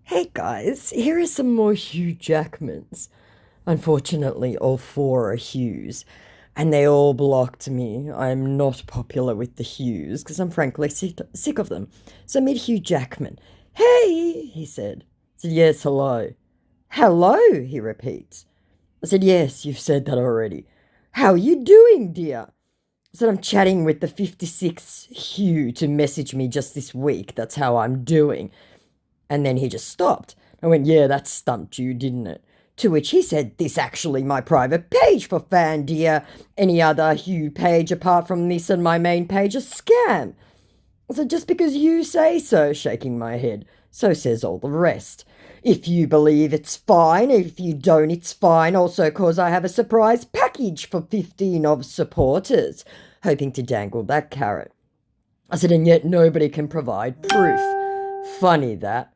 Hey guys, here are some more Hugh Jackmans. Unfortunately, all four are Hughes, and they all blocked me. I am not popular with the Hughes because I'm frankly sick of them. So meet Hugh Jackman. Hey, he said. I said, yes, hello. Hello, he repeats. I said, yes, you've said that already. How are you doing, dear? I said, I'm chatting with the 56th Hugh to message me just this week. That's how I'm doing. And then he just stopped. I went, yeah, that stumped you, didn't it? To which he said, this actually my private page for fan, dear. Any other Hugh page apart from this and my main page a scam. I said, just because you say so, shaking my head. So says all the rest. If you believe it's fine, if you don't, it's fine. Also, cause I have a surprise package for 15 of supporters. Hoping to dangle that carrot. I said, and yet nobody can provide proof. Funny that.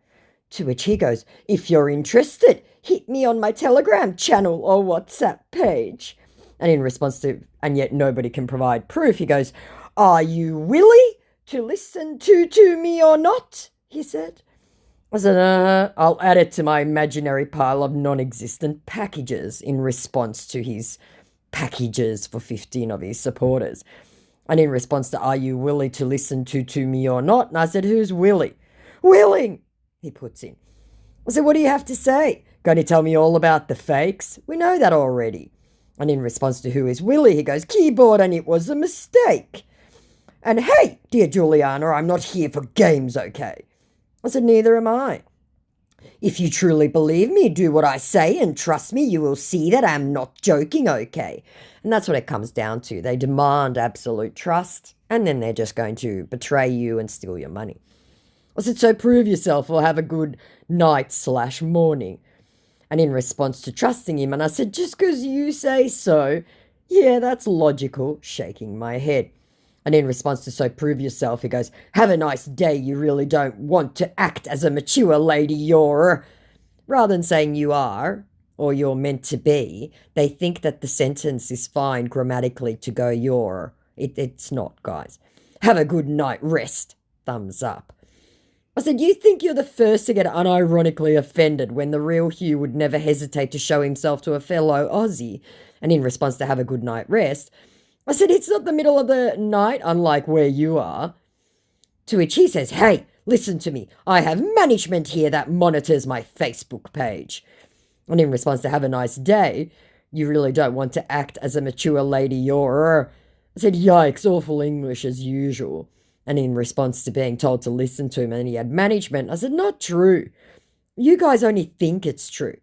To which he goes, if you're interested, hit me on my Telegram channel or WhatsApp page. And in response to, and yet nobody can provide proof, he goes, are you willing to listen to me or not? He said. I said, I'll add it to my imaginary pile of non existent packages in response to his packages for 15 of his supporters. And in response to, are you willing to listen to me or not? And I said, who's Willie? Willing, he puts in. I said, what do you have to say? Going to tell me all about the fakes? We know that already. And in response to who is Willie, he goes, keyboard, and it was a mistake. And hey, dear Juliana, I'm not here for games, okay? I said, neither am I. If you truly believe me, do what I say and trust me, you will see that I'm not joking, okay? And that's what it comes down to. They demand absolute trust, and then they're just going to betray you and steal your money. I said, so prove yourself or have a good night/morning. And in response to trusting him, and I said, just because you say so, yeah, that's logical, shaking my head. And in response to so prove yourself, he goes, have a nice day, you really don't want to act as a mature lady you're. Rather than saying you are, or you're meant to be, they think that the sentence is fine grammatically to go you're. It's not, guys. Have a good night rest. Thumbs up. I said, you think you're the first to get unironically offended when the real Hugh would never hesitate to show himself to a fellow Aussie. And in response to have a good night rest, I said, it's not the middle of the night, unlike where you are. To which he says, hey, listen to me. I have management here that monitors my Facebook page. And in response to have a nice day, you really don't want to act as a mature lady you're. I said, yikes, awful English as usual. And in response to being told to listen to him and he had management, I said, not true. You guys only think it's true.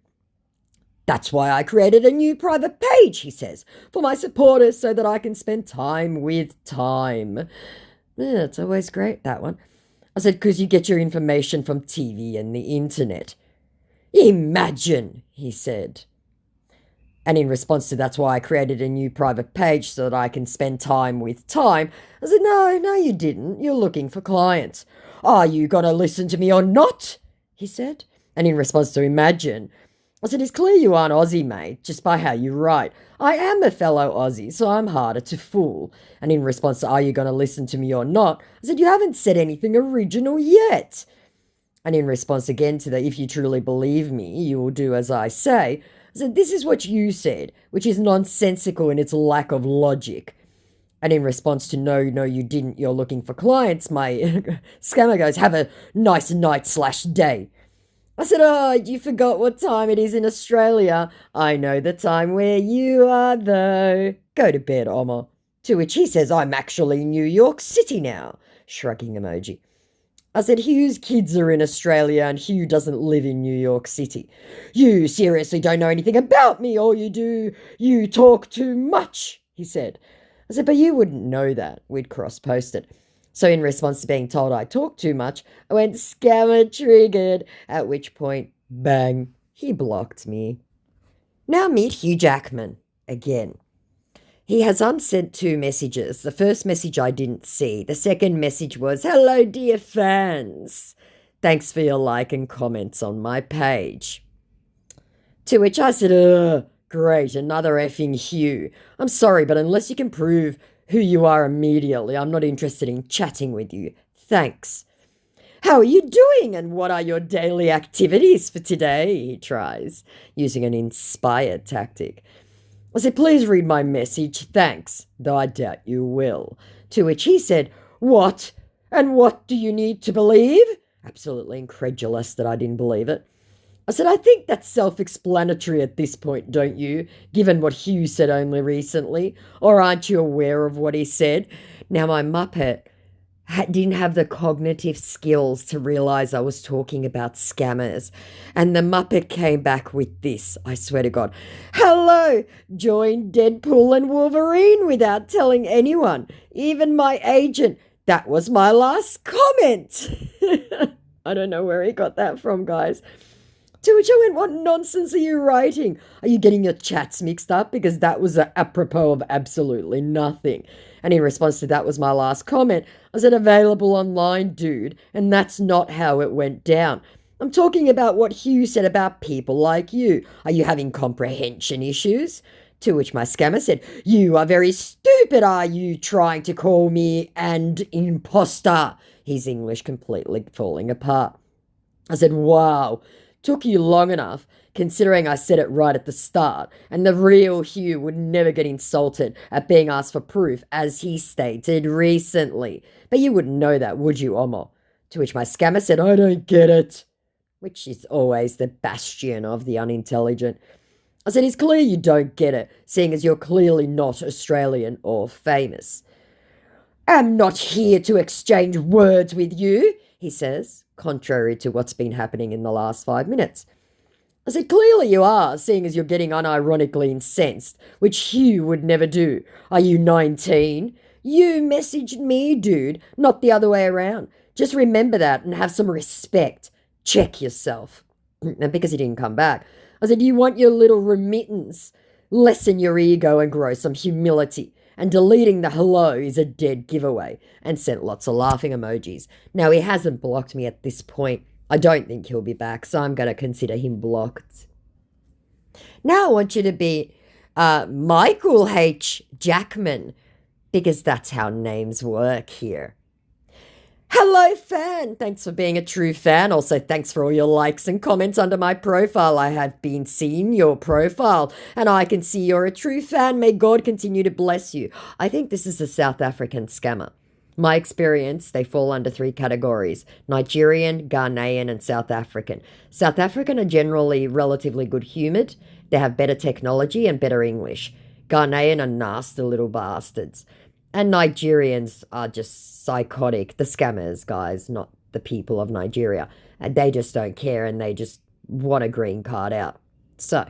That's why I created a new private page, he says, for my supporters so that I can spend time with time. Yeah, it's always great, that one. I said, because you get your information from TV and the internet. Imagine, he said. And in response to that's why I created a new private page so that I can spend time with time. I said, no, you didn't. You're looking for clients. Are you going to listen to me or not? He said. And in response to imagine, I said, it's clear you aren't Aussie, mate, just by how you write. I am a fellow Aussie, so I'm harder to fool. And in response to, are you going to listen to me or not? I said, you haven't said anything original yet. And in response again to the, if you truly believe me, you will do as I say. I said, this is what you said, which is nonsensical in its lack of logic. And in response to no, you didn't, you're looking for clients, my scammer goes, have a nice night/day. I said, oh, you forgot what time it is in Australia. I know the time where you are, though. Go to bed, Omar. To which he says, I'm actually in New York City now. Shrugging emoji. I said, Hugh's kids are in Australia and Hugh doesn't live in New York City. You seriously don't know anything about me, or you talk too much, he said. I said, but you wouldn't know that. We'd cross-posted. So in response to being told I talk too much, I went scammer triggered, at which point, bang, he blocked me. Now meet Hugh Jackman again. He has unsent two messages. The first message I didn't see. The second message was, hello, dear fans. Thanks for your like and comments on my page. To which I said, great, another effing Hugh. I'm sorry, but unless you can prove who you are immediately, I'm not interested in chatting with you. Thanks. How are you doing and what are your daily activities for today? He tries, using an inspired tactic. I said, please read my message, thanks, though I doubt you will. To which he said, what? And what do you need to believe? Absolutely incredulous that I didn't believe it. I said, I think that's self-explanatory at this point, don't you, given what Hugh said only recently? Or aren't you aware of what he said? Now, my Muppet didn't have the cognitive skills to realize I was talking about scammers. And the Muppet came back with this, I swear to God. Hello, joined Deadpool and Wolverine without telling anyone, even my agent. That was my last comment. I don't know where he got that from, guys. To which I went, what nonsense are you writing? Are you getting your chats mixed up? Because that was apropos of absolutely nothing. And in response to that was my last comment. I said, available online, dude. And that's not how it went down. I'm talking about what Hugh said about people like you. Are you having comprehension issues? To which my scammer said, you are very stupid, are you, trying to call me an imposter? His English completely falling apart. I said, wow. Took you long enough, considering I said it right at the start, and the real Hugh would never get insulted at being asked for proof, as he stated recently. But you wouldn't know that, would you, Omo? To which my scammer said, I don't get it. Which is always the bastion of the unintelligent. I said, it's clear you don't get it, seeing as you're clearly not Australian or famous. I'm not here to exchange words with you, he says, contrary to what's been happening in the last 5 minutes. I said, clearly you are, seeing as you're getting unironically incensed, which Hugh would never do. Are you 19? You messaged me, dude, not the other way around. Just remember that and have some respect. Check yourself. And because he didn't come back, I said, you want your little remittance? Lessen your ego and grow some humility. And deleting the hello is a dead giveaway, and sent lots of laughing emojis. Now, he hasn't blocked me at this point. I don't think he'll be back, so I'm going to consider him blocked. Now I want you to be Michael H. Jackman, because that's how names work here. Hello, fan. Thanks for being a true fan. Also, thanks for all your likes and comments under my profile. I have been seeing your profile, and I can see you're a true fan. May God continue to bless you. I think this is a South African scammer. My experience, they fall under 3 categories: Nigerian, Ghanaian, and South African. South African are generally relatively good-humoured. They have better technology and better English. Ghanaian are nasty little bastards. And Nigerians are just psychotic. The scammers, guys, not the people of Nigeria. And they just don't care, and they just want a green card out. So,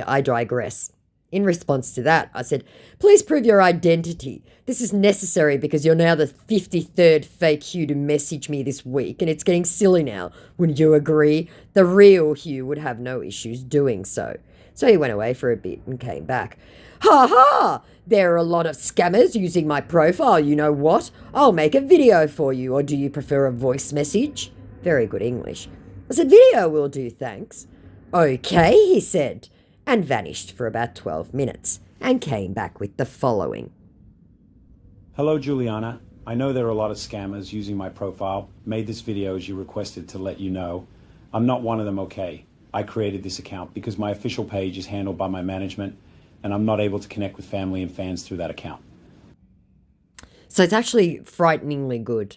I digress. In response to that, I said, please prove your identity. This is necessary because you're now the 53rd fake Hugh to message me this week, and it's getting silly now. Wouldn't you agree? The real Hugh would have no issues doing so. So he went away for a bit and came back. Ha ha! There are a lot of scammers using my profile. You know what? I'll make a video for you, or do you prefer a voice message? Very good English. I said, video will do, thanks. Okay, he said, and vanished for about 12 minutes, and came back with the following. Hello, Juliana. I know there are a lot of scammers using my profile. Made this video as you requested to let you know. I'm not one of them, okay? I created this account because my official page is handled by my management, and I'm not able to connect with family and fans through that account. So it's actually frighteningly good.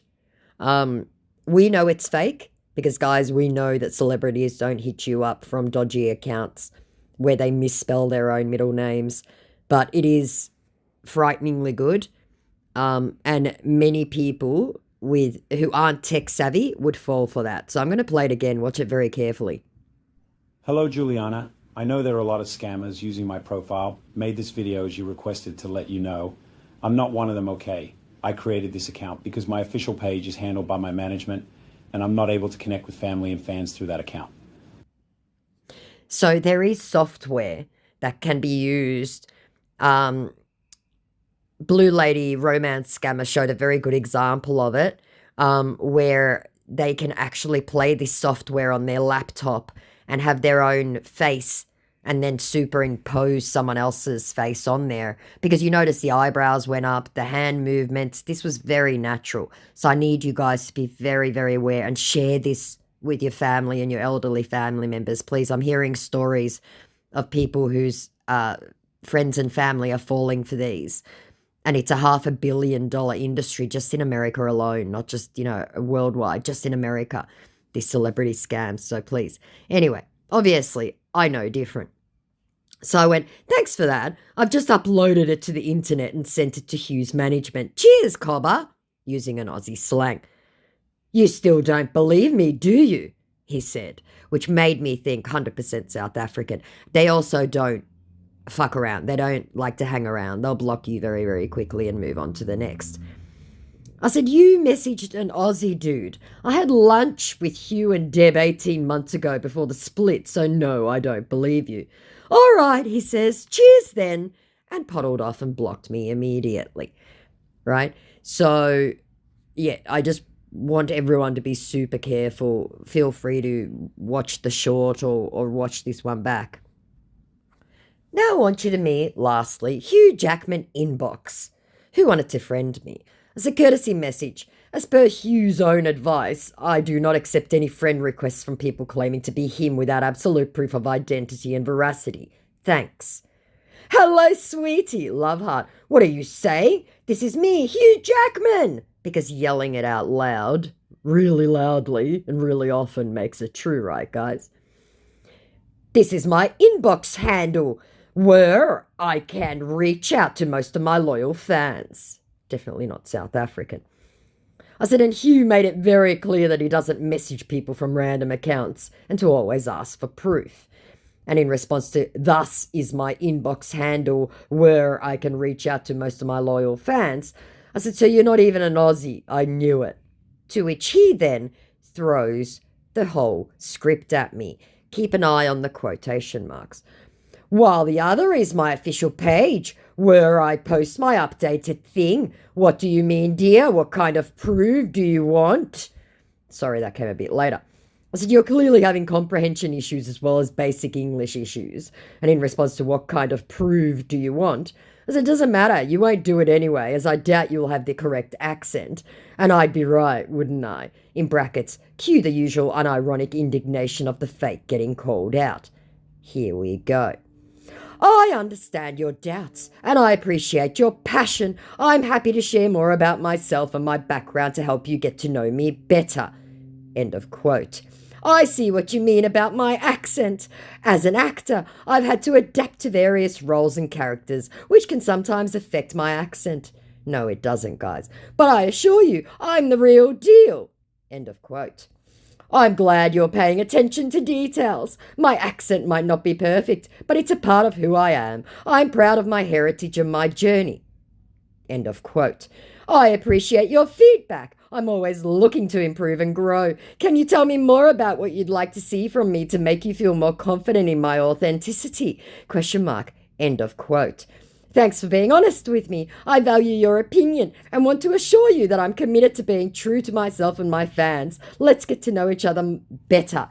We know it's fake because, guys, we know that celebrities don't hit you up from dodgy accounts where they misspell their own middle names. But it is frighteningly good. And many people who aren't tech savvy would fall for that. So I'm going to play it again. Watch it very carefully. Hello, Juliana. I know there are a lot of scammers using my profile. Made this video as you requested to let you know. I'm not one of them, okay? I created this account because my official page is handled by my management, and I'm not able to connect with family and fans through that account. So there is software that can be used. Blue Lady Romance Scammer showed a very good example of it, where they can actually play this software on their laptop and have their own face and then superimpose someone else's face on there because you notice the eyebrows went up, the hand movements. This was very natural. So I need you guys to be very, very aware and share this with your family and your elderly family members. Please, I'm hearing stories of people whose friends and family are falling for these. And it's a $500 million industry just in America alone, not just, worldwide, just in America, these celebrity scams. So please. Anyway, obviously, I know different. So I went, thanks for that. I've just uploaded it to the internet and sent it to Hugh's management. Cheers, Cobber, using an Aussie slang. You still don't believe me, do you? He said, which made me think 100% South African. They also don't fuck around. They don't like to hang around. They'll block you very, very quickly and move on to the next. I said, you messaged an Aussie dude. I had lunch with Hugh and Deb 18 months ago before the split, so no, I don't believe you. All right, he says, cheers then, and poddled off and blocked me immediately, right? So, yeah, I just want everyone to be super careful. Feel free to watch the short or watch this one back. Now I want you to meet, lastly, Hugh Jackman inbox, who wanted to friend me. As a courtesy message, as per Hugh's own advice, I do not accept any friend requests from people claiming to be him without absolute proof of identity and veracity. Thanks. Hello, sweetie, love heart. What are you saying? This is me, Hugh Jackman! Because yelling it out loud, really loudly, and really often makes it true, right, guys? This is my inbox handle, where I can reach out to most of my loyal fans. Definitely not South African. I said, and Hugh made it very clear that he doesn't message people from random accounts and to always ask for proof. And in response to, thus is my inbox handle where I can reach out to most of my loyal fans, I said, so you're not even an Aussie. I knew it. To which he then throws the whole script at me. Keep an eye on the quotation marks. While the other is my official page, where I post my updated thing. What do you mean, dear? What kind of proof do you want? Sorry, that came a bit later. I said, you're clearly having comprehension issues as well as basic English issues. And in response to what kind of proof do you want? I said, it doesn't matter. You won't do it anyway, as I doubt you'll have the correct accent. And I'd be right, wouldn't I? In brackets, cue the usual unironic indignation of the fake getting called out. Here we go. I understand your doubts, and I appreciate your passion. I'm happy to share more about myself and my background to help you get to know me better. End of quote. I see what you mean about my accent. As an actor, I've had to adapt to various roles and characters, which can sometimes affect my accent. No, it doesn't, guys. But I assure you, I'm the real deal. End of quote. I'm glad you're paying attention to details. My accent might not be perfect, but it's a part of who I am. I'm proud of my heritage and my journey. End of quote. I appreciate your feedback. I'm always looking to improve and grow. Can you tell me more about what you'd like to see from me to make you feel more confident in my authenticity? Question mark. End of quote. Thanks for being honest with me. I value your opinion and want to assure you that I'm committed to being true to myself and my fans. Let's get to know each other better.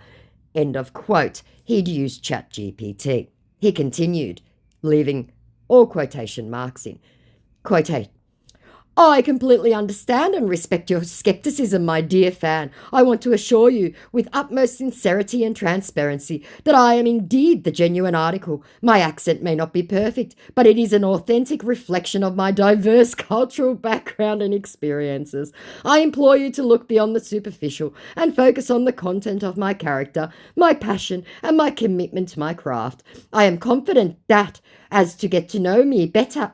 End of quote. He'd used ChatGPT. He continued, leaving all quotation marks in. Quotate. I completely understand and respect your skepticism, my dear fan. I want to assure you, with utmost sincerity and transparency, that I am indeed the genuine article. My accent may not be perfect, but it is an authentic reflection of my diverse cultural background and experiences. I implore you to look beyond the superficial and focus on the content of my character, my passion, and my commitment to my craft. I am confident that, as you get to know me better,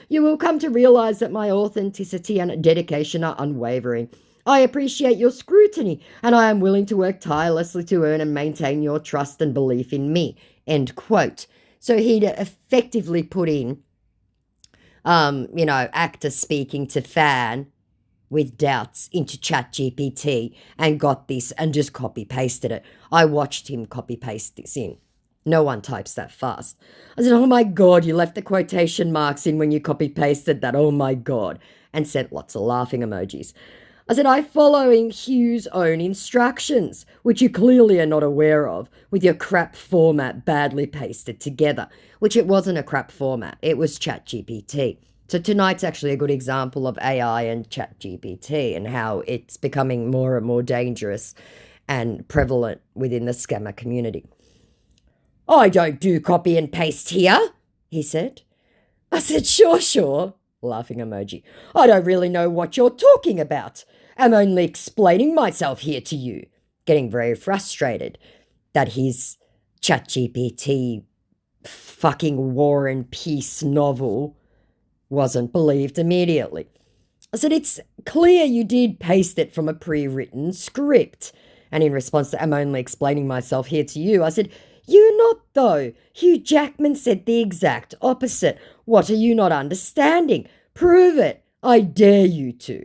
you will come to realize that my authenticity and dedication are unwavering. I appreciate your scrutiny, and I am willing to work tirelessly to earn and maintain your trust and belief in me. End quote. So he'd effectively put in, actor speaking to fan with doubts into ChatGPT and got this and just copy-pasted it. I watched him copy-paste this in. No one types that fast. I said, oh my God, you left the quotation marks in when you copy-pasted that. Oh my God. And sent lots of laughing emojis. I said, I'm following Hugh's own instructions, which you clearly are not aware of, with your crap format badly pasted together, which it wasn't a crap format, it was ChatGPT. So tonight's actually a good example of AI and ChatGPT and how it's becoming more and more dangerous and prevalent within the scammer community. I don't do copy and paste here, he said. I said, sure, laughing emoji. I don't really know what you're talking about. I'm only explaining myself here to you. Getting very frustrated that his ChatGPT fucking War and Peace novel wasn't believed immediately. I said, it's clear you did paste it from a pre-written script. And in response to, I'm only explaining myself here to you, I said, you not though. Hugh Jackman said the exact opposite. What are you not understanding? Prove it. I dare you to.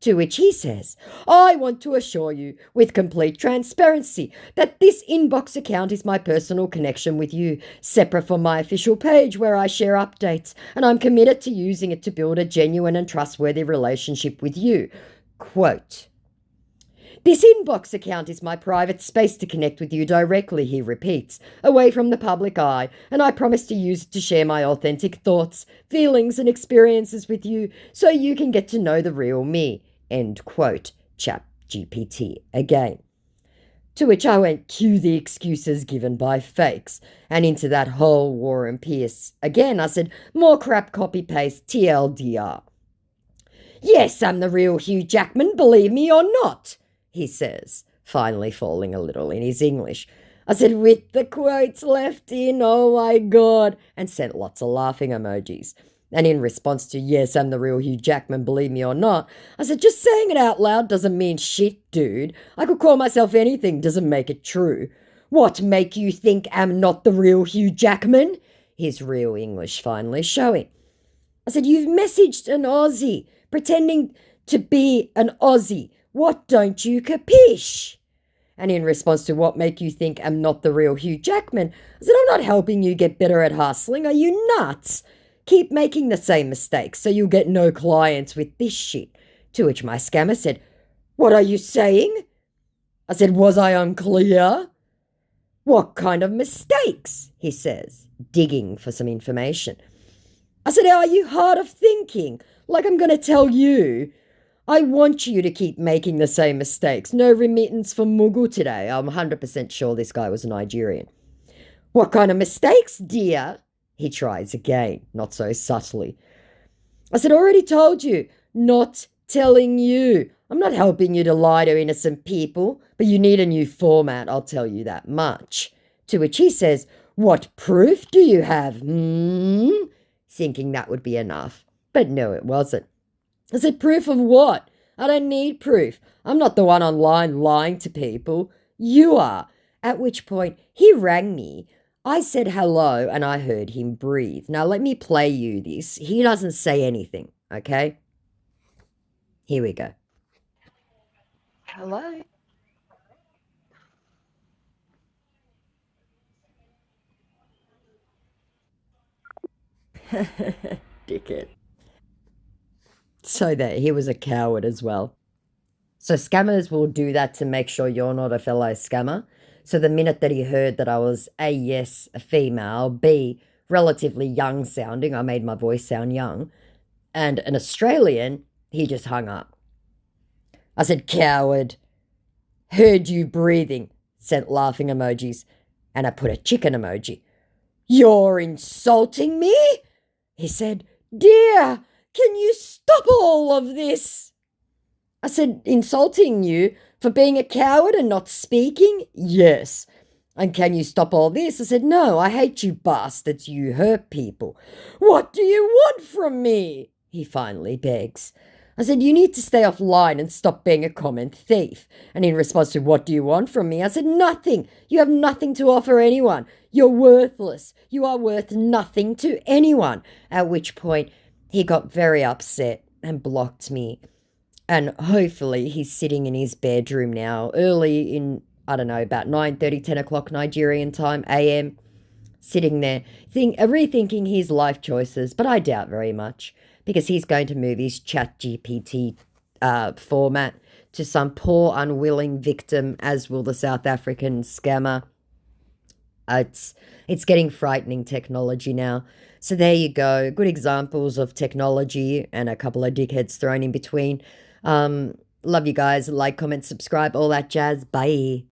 To which he says, I want to assure you, with complete transparency, that this inbox account is my personal connection with you, separate from my official page where I share updates, and I'm committed to using it to build a genuine and trustworthy relationship with you. Quote, this inbox account is my private space to connect with you directly, he repeats, away from the public eye, and I promise to use it to share my authentic thoughts, feelings, and experiences with you so you can get to know the real me. End quote. ChatGPT again. To which I went, cue the excuses given by fakes, and into that whole War and Peace. Again, I said, more crap copy-paste, TLDR. Yes, I'm the real Hugh Jackman, believe me or not, he says, finally falling a little in his English. I said, with the quotes left in, oh my God, and sent lots of laughing emojis. And in response to, yes, I'm the real Hugh Jackman, believe me or not, I said, just saying it out loud doesn't mean shit, dude. I could call myself anything, doesn't make it true. What make you think I'm not the real Hugh Jackman? His real English finally showing. I said, you've messaged an Aussie, pretending to be an Aussie. What don't you capiche? And in response to what make you think I'm not the real Hugh Jackman, I said, I'm not helping you get better at hustling. Are you nuts? Keep making the same mistakes so you'll get no clients with this shit. To which my scammer said, what are you saying? I said, was I unclear? What kind of mistakes? He says, digging for some information. I said, are you hard of thinking? Like I'm going to tell you. I want you to keep making the same mistakes. No remittance for Mughal today. I'm 100% sure this guy was Nigerian. What kind of mistakes, dear? He tries again, not so subtly. I said, already told you, not telling you. I'm not helping you to lie to innocent people, but you need a new format, I'll tell you that much. To which he says, what proof do you have? Thinking that would be enough. But no, it wasn't. I said, proof of what? I don't need proof. I'm not the one online lying to people. You are. At which point, he rang me. I said hello and I heard him breathe. Now, let me play you this. He doesn't say anything, okay? Here we go. Hello. Dickhead. So there, he was a coward as well. So scammers will do that to make sure you're not a fellow scammer. So the minute that he heard that I was A, yes, a female, B, relatively young sounding, I made my voice sound young, and an Australian, he just hung up. I said, coward. Heard you breathing, sent laughing emojis, and I put a chicken emoji. You're insulting me? He said, dear, can you stop all of this? I said, insulting you for being a coward and not speaking? Yes. And can you stop all this? I said, no, I hate you bastards, you hurt people. What do you want from me? He finally begs. I said, you need to stay offline and stop being a comment thief. And in response to, what do you want from me? I said, nothing. You have nothing to offer anyone. You're worthless. You are worth nothing to anyone. At which point, he got very upset and blocked me. And hopefully he's sitting in his bedroom now, early in, I don't know, about 9:30, 10 o'clock Nigerian time, AM, sitting there, rethinking his life choices, but I doubt very much, because he's going to move his ChatGPT format to some poor, unwilling victim, as will the South African scammer. It's getting frightening technology now. So there you go. Good examples of technology and a couple of dickheads thrown in between. Love you guys. Like, comment, subscribe, all that jazz. Bye.